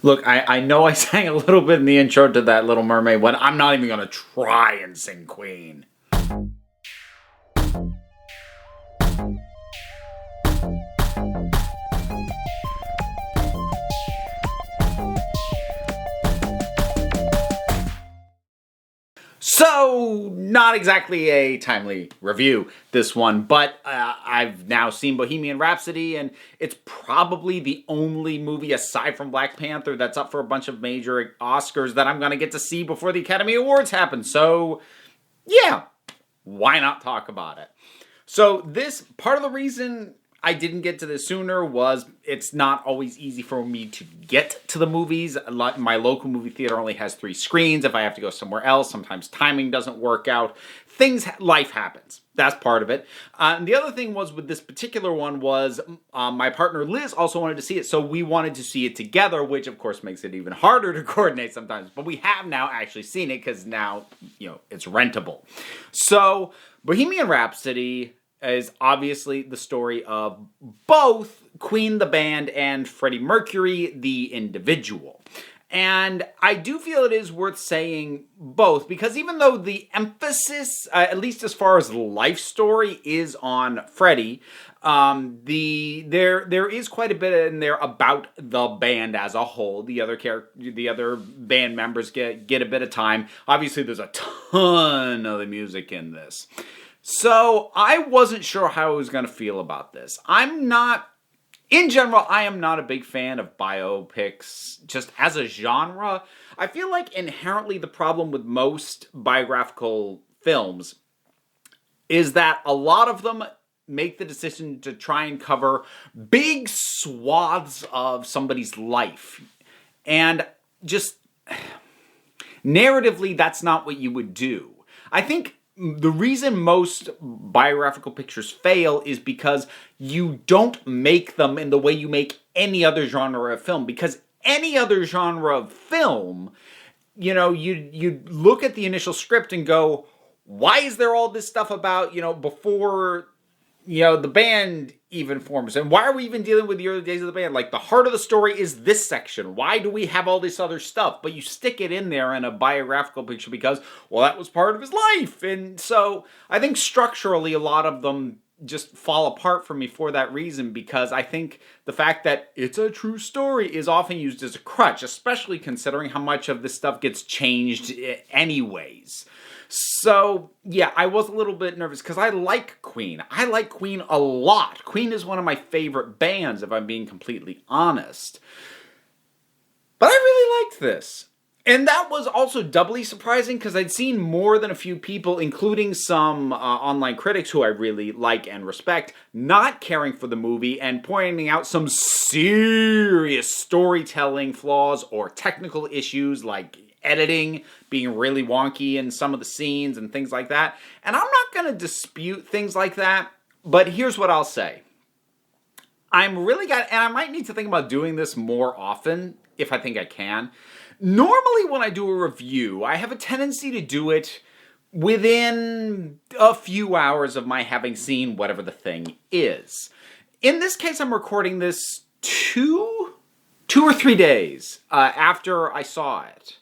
Look, I know I sang a little bit in the intro to that Little Mermaid one. I'm not even going to try and sing Queen. So, not exactly a timely review, this one, but I've now seen Bohemian Rhapsody, and it's probably the only movie aside from Black Panther that's up for a bunch of major Oscars that I'm going to get to see before the Academy Awards happen. So, yeah, why not talk about it? So, this part of the reason I didn't get to this sooner was it's not always easy for me to get to the movies. My local movie theater only has 3 screens. If I have to go somewhere else, sometimes timing doesn't work out. Life happens. That's part of it. And the other thing was with this particular one was my partner Liz also wanted to see it, so we wanted to see it together, which of course makes it even harder to coordinate sometimes. But we have now actually seen it because now, it's rentable. So Bohemian Rhapsody is obviously the story of both Queen the band and Freddie Mercury the individual. And I do feel it is worth saying both, because even though the emphasis, at least as far as life story, is on Freddie, there is quite a bit in there about the band as a whole. The other band members get a bit of time. Obviously, there's a ton of the music in this. So, I wasn't sure how I was going to feel about this. In general, I am not a big fan of biopics, just as a genre. I feel like inherently the problem with most biographical films is that a lot of them make the decision to try and cover big swaths of somebody's life. And just, narratively, that's not what you would do. I think the reason most biographical pictures fail is because you don't make them in the way you make any other genre of film. Because any other genre of film, you look at the initial script and go, why is there all this stuff about, before, the band even forms? And why are we even dealing with the early days of the band? Like, the heart of the story is this section. Why do we have all this other stuff? But you stick it in there in a biographical picture because, well, that was part of his life. And so I think structurally a lot of them just fall apart for me for that reason, because I think the fact that it's a true story is often used as a crutch, especially considering how much of this stuff gets changed anyways. So, yeah, I was a little bit nervous because I like Queen. I like Queen a lot. Queen is one of my favorite bands, if I'm being completely honest. But I really liked this. And that was also doubly surprising because I'd seen more than a few people, including some online critics who I really like and respect, not caring for the movie and pointing out some serious storytelling flaws or technical issues like editing being really wonky in some of the scenes and things like that. And I'm not going to dispute things like that, but here's what I'll say. And I might need to think about doing this more often if I think I can. Normally when I do a review, I have a tendency to do it within a few hours of my having seen whatever the thing is. In this case, I'm recording this 2 or 3 days after I saw it.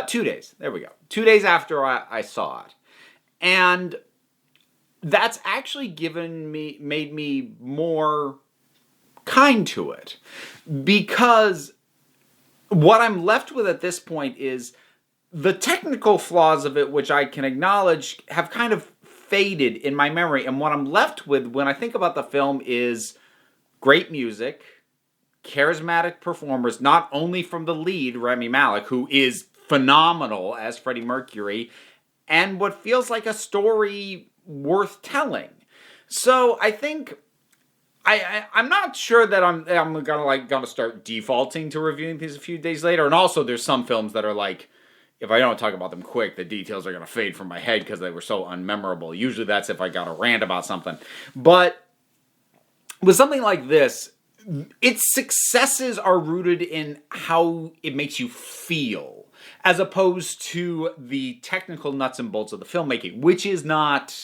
2 days. There we go. 2 days after I saw it. And that's actually made me more kind to it. Because what I'm left with at this point is the technical flaws of it, which I can acknowledge, have kind of faded in my memory. And what I'm left with when I think about the film is great music, charismatic performers, not only from the lead, Rami Malek, who is phenomenal as Freddie Mercury, and what feels like a story worth telling. So I think I'm not sure that I'm gonna start defaulting to reviewing these a few days later. And also, there's some films that are like, if I don't talk about them quick, the details are gonna fade from my head because they were so unmemorable. Usually, that's if I got a rant about something. But with something like this, its successes are rooted in how it makes you feel, as opposed to the technical nuts and bolts of the filmmaking, which is not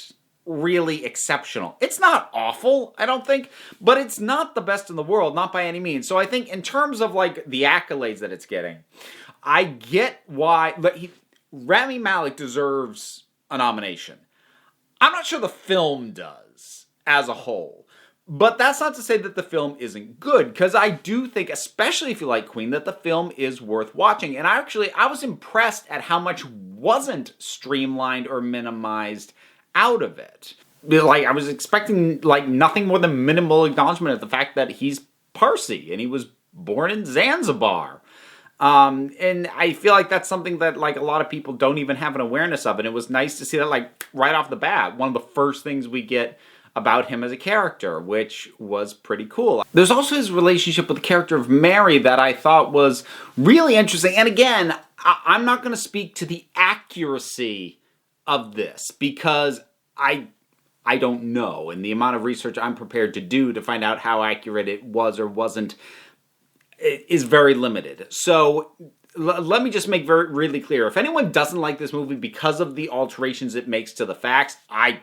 really exceptional. It's not awful, I don't think, but it's not the best in the world, not by any means. So I think in terms of like the accolades that it's getting, I get why Rami Malek deserves a nomination. I'm not sure the film does as a whole. But that's not to say that the film isn't good, because I do think, especially if you like Queen, that the film is worth watching. And I was impressed at how much wasn't streamlined or minimized out of it. Like, I was expecting like nothing more than minimal acknowledgement of the fact that he's Parsi and he was born in Zanzibar. And I feel like that's something that like a lot of people don't even have an awareness of. And it was nice to see that like right off the bat, one of the first things we get about him as a character, which was pretty cool. There's also his relationship with the character of Mary that I thought was really interesting. And again, I'm not going to speak to the accuracy of this because I don't know. And the amount of research I'm prepared to do to find out how accurate it was or wasn't is very limited. So let me just make really clear. If anyone doesn't like this movie because of the alterations it makes to the facts, I'm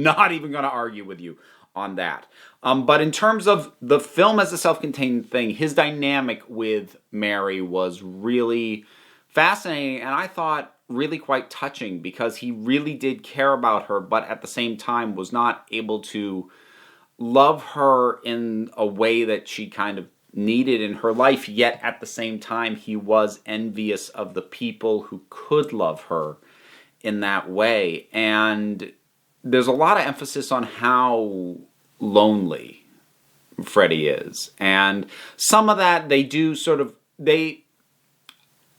not even going to argue with you on that. But in terms of the film as a self-contained thing, his dynamic with Mary was really fascinating, and I thought really quite touching, because he really did care about her, but at the same time was not able to love her in a way that she kind of needed in her life, yet at the same time he was envious of the people who could love her in that way. And there's a lot of emphasis on how lonely Freddie is. And some of that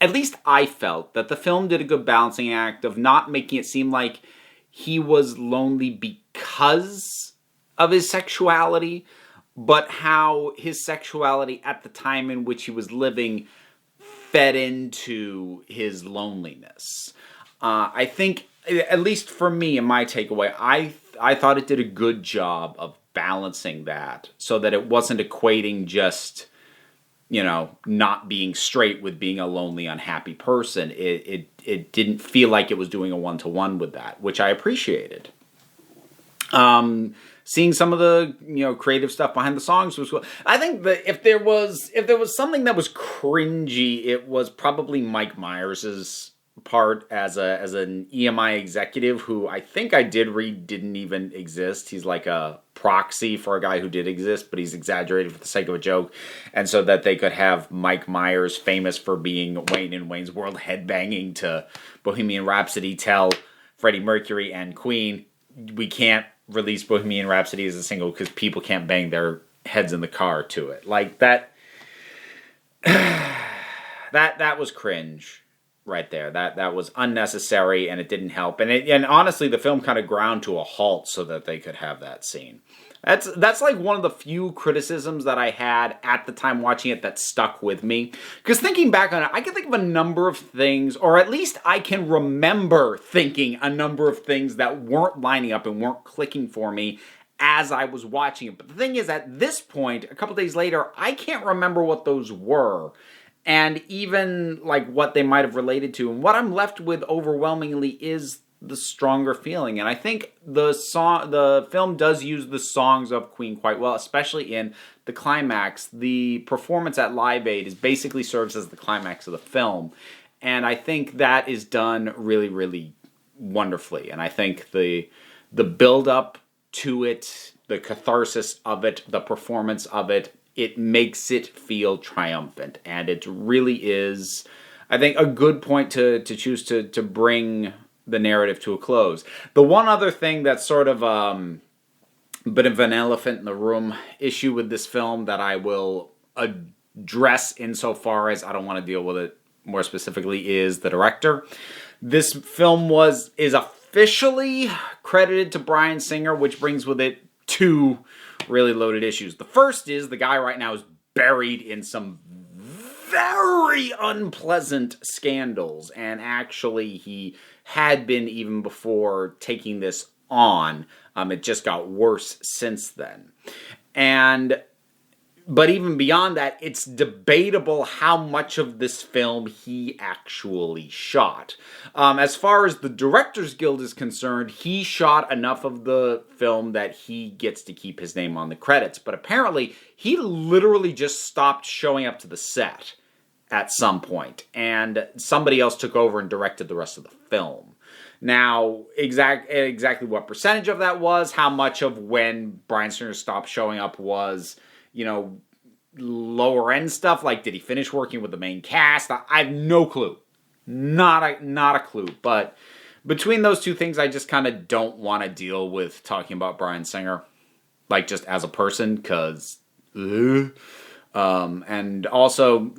at least I felt that the film did a good balancing act of not making it seem like he was lonely because of his sexuality, but how his sexuality at the time in which he was living fed into his loneliness. I think, at least for me, in my takeaway, I thought it did a good job of balancing that so that it wasn't equating just, not being straight with being a lonely, unhappy person. It didn't feel like it was doing a one-to-one with that, which I appreciated. Seeing some of the creative stuff behind the songs was cool. I think that if there was something that was cringy, it was probably Mike Myers's part as an EMI executive, who I think I did read didn't even exist. He's like a proxy for a guy who did exist, but he's exaggerated for the sake of a joke, and so that they could have Mike Myers, famous for being Wayne in Wayne's World, headbanging to Bohemian Rhapsody, tell Freddie Mercury and Queen, we can't release Bohemian Rhapsody as a single because people can't bang their heads in the car to it. Like that that was cringe right there. That was unnecessary, and it didn't help. And honestly, the film kind of ground to a halt so that they could have that scene. That's like one of the few criticisms that I had at the time watching it that stuck with me. Because thinking back on it, I can think of a number of things, or at least I can remember thinking a number of things that weren't lining up and weren't clicking for me as I was watching it. But the thing is, at this point, a couple days later, I can't remember what those were. And even like what they might have related to. And what I'm left with overwhelmingly is the stronger feeling. And I think the film does use the songs of Queen quite well, especially in the climax. The performance at Live Aid basically serves as the climax of the film. And I think that is done really, really wonderfully. And I think the build-up to it, the catharsis of it, the performance of it, it makes it feel triumphant. And it really is, I think, a good point to choose to bring the narrative to a close. The one other thing that's sort of a bit of an elephant in the room issue with this film that I will address insofar as I don't want to deal with it more specifically is the director. This film is officially credited to Bryan Singer, which brings with it two really loaded issues. The first is the guy right now is buried in some very unpleasant scandals, and actually he had been even before taking this on. It just got worse since then. And but even beyond that, it's debatable how much of this film he actually shot. As far as the Directors Guild is concerned, he shot enough of the film that he gets to keep his name on the credits. But apparently, he literally just stopped showing up to the set at some point, and somebody else took over and directed the rest of the film. Now, exactly what percentage of that was, how much of when Bryan Singer stopped showing up was, lower end stuff, like did he finish working with the main cast? I have no clue. Not a clue. But between those two things, I just kind of don't want to deal with talking about Bryan Singer, like just as a person, because... and also,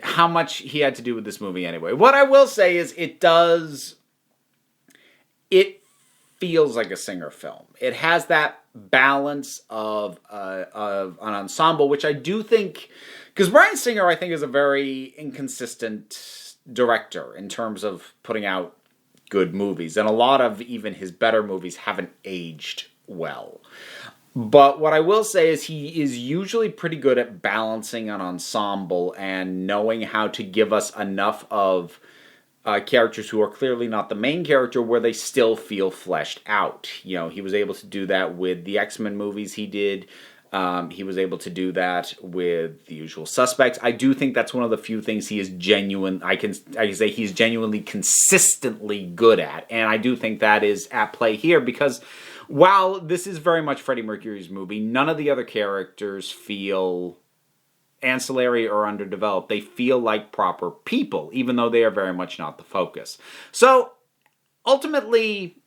how much he had to do with this movie anyway. What I will say is it feels like a Singer film. It has that balance of an ensemble, which I do think, because Bryan Singer, I think, is a very inconsistent director in terms of putting out good movies, and a lot of even his better movies haven't aged well. But what I will say is he is usually pretty good at balancing an ensemble and knowing how to give us enough of characters who are clearly not the main character where they still feel fleshed out. He was able to do that with the X-Men movies he did. He was able to do that with The Usual Suspects. I do think that's one of the few things he is I can say he's genuinely consistently good at. And I do think that is at play here because while this is very much Freddie Mercury's movie, none of the other characters feel ancillary or underdeveloped. They feel like proper people, even though they are very much not the focus. So, ultimately,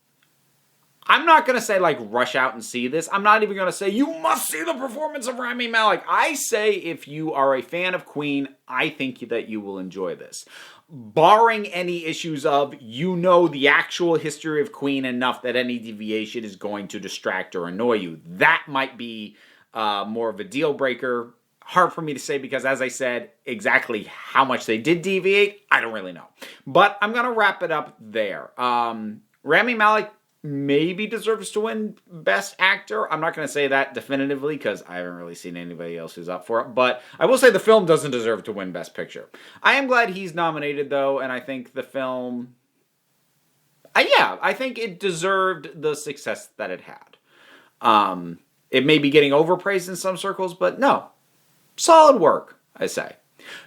I'm not going to say, rush out and see this. I'm not even going to say, you must see the performance of Rami Malek. I say, if you are a fan of Queen, I think that you will enjoy this. Barring any issues of, the actual history of Queen enough that any deviation is going to distract or annoy you. That might be more of a deal breaker. Hard for me to say because, as I said, exactly how much they did deviate, I don't really know. But I'm going to wrap it up there. Rami Malek maybe deserves to win Best Actor. I'm not going to say that definitively because I haven't really seen anybody else who's up for it. But I will say the film doesn't deserve to win Best Picture. I am glad he's nominated, though, and I think the film... I think it deserved the success that it had. It may be getting overpraised in some circles, but no. Solid work, I say.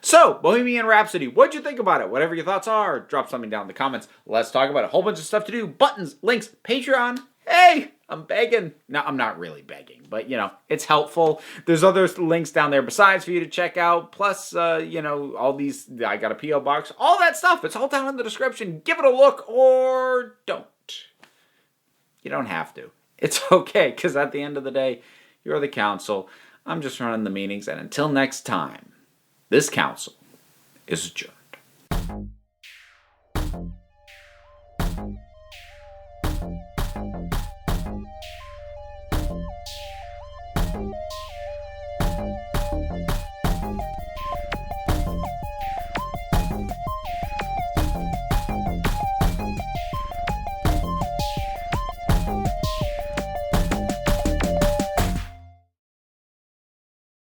So, Bohemian Rhapsody, what'd you think about it? Whatever your thoughts are, drop something down in the comments. Let's talk about it. A whole bunch of stuff to do. Buttons, links, Patreon. Hey, I'm begging. No, I'm not really begging, but, it's helpful. There's other links down there besides for you to check out. Plus, all these, I got a P.O. box. All that stuff, it's all down in the description. Give it a look or don't. You don't have to. It's okay, because at the end of the day, you're the council. I'm just running the meetings, and until next time, this council is adjourned.